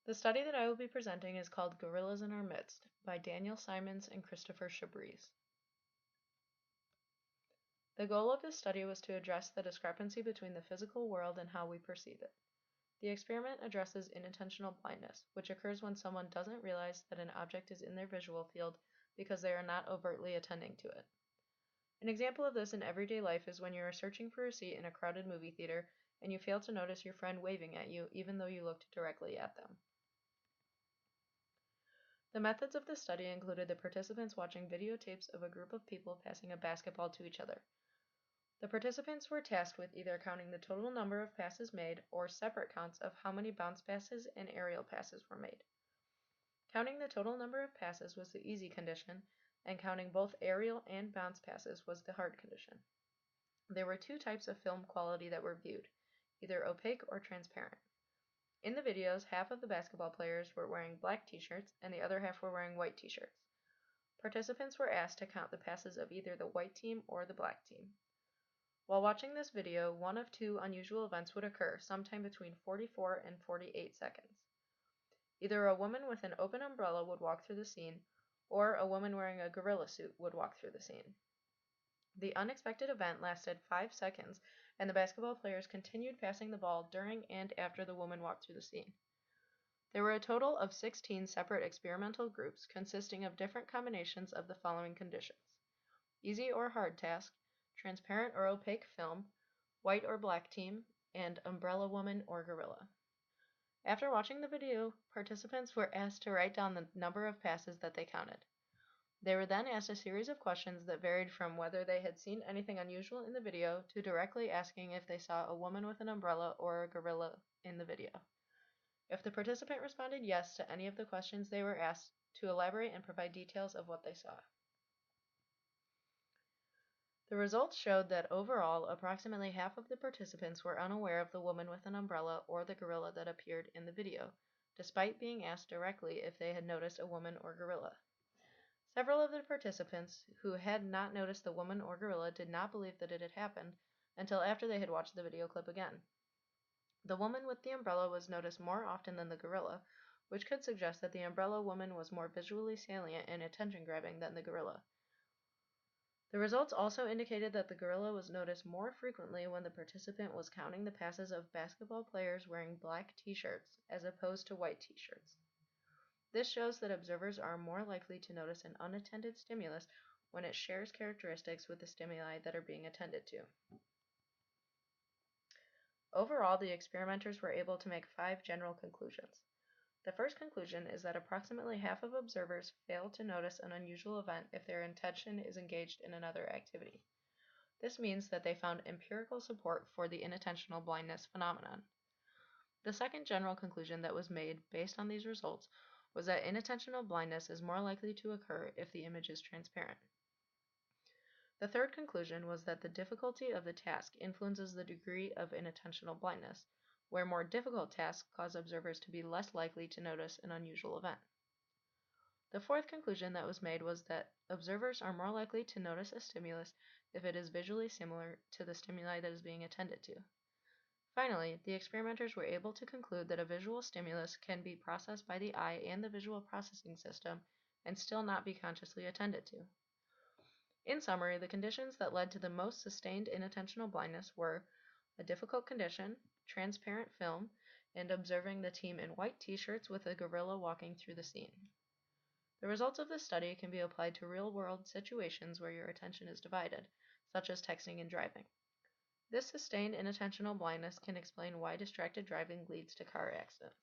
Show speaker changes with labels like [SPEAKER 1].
[SPEAKER 1] The study that I will be presenting is called Gorillas in Our Midst by Daniel Simons and Christopher Chabris. The goal of this study was to address the discrepancy between the physical world and how we perceive it. The experiment addresses inattentional blindness, which occurs when someone doesn't realize that an object is in their visual field because they are not overtly attending to it. An example of this in everyday life is when you are searching for a seat in a crowded movie theater and you fail to notice your friend waving at you even though you looked directly at them. The methods of this study included the participants watching videotapes of a group of people passing a basketball to each other. The participants were tasked with either counting the total number of passes made or separate counts of how many bounce passes and aerial passes were made. Counting the total number of passes was the easy condition, and counting both aerial and bounce passes was the hard condition. There were two types of film quality that were viewed, either opaque or transparent. In the videos, half of the basketball players were wearing black t-shirts and the other half were wearing white t-shirts. Participants were asked to count the passes of either the white team or the black team. While watching this video, one of two unusual events would occur sometime between 44 and 48 seconds. Either a woman with an open umbrella would walk through the scene, or a woman wearing a gorilla suit would walk through the scene. The unexpected event lasted 5 seconds, and the basketball players continued passing the ball during and after the woman walked through the scene. There were a total of 16 separate experimental groups consisting of different combinations of the following conditions: easy or hard task, transparent or opaque film, white or black team, and umbrella woman or gorilla. After watching the video, participants were asked to write down the number of passes that they counted. They were then asked a series of questions that varied from whether they had seen anything unusual in the video to directly asking if they saw a woman with an umbrella or a gorilla in the video. If the participant responded yes to any of the questions, they were asked to elaborate and provide details of what they saw. The results showed that overall, approximately half of the participants were unaware of the woman with an umbrella or the gorilla that appeared in the video, despite being asked directly if they had noticed a woman or gorilla. Several of the participants who had not noticed the woman or gorilla did not believe that it had happened until after they had watched the video clip again. The woman with the umbrella was noticed more often than the gorilla, which could suggest that the umbrella woman was more visually salient and attention-grabbing than the gorilla. The results also indicated that the gorilla was noticed more frequently when the participant was counting the passes of basketball players wearing black t-shirts as opposed to white t-shirts. This shows that observers are more likely to notice an unattended stimulus when it shares characteristics with the stimuli that are being attended to. Overall, the experimenters were able to make 5 general conclusions. The first conclusion is that approximately half of observers fail to notice an unusual event if their attention is engaged in another activity. This means that they found empirical support for the inattentional blindness phenomenon. The second general conclusion that was made based on these results was that inattentional blindness is more likely to occur if the image is transparent. The third conclusion was that the difficulty of the task influences the degree of inattentional blindness, where more difficult tasks cause observers to be less likely to notice an unusual event. The fourth conclusion that was made was that observers are more likely to notice a stimulus if it is visually similar to the stimuli that is being attended to. Finally, the experimenters were able to conclude that a visual stimulus can be processed by the eye and the visual processing system and still not be consciously attended to. In summary, the conditions that led to the most sustained inattentional blindness were a difficult condition, transparent film, and observing the team in white t-shirts with a gorilla walking through the scene. The results of this study can be applied to real-world situations where your attention is divided, such as texting and driving. This sustained inattentional blindness can explain why distracted driving leads to car accidents.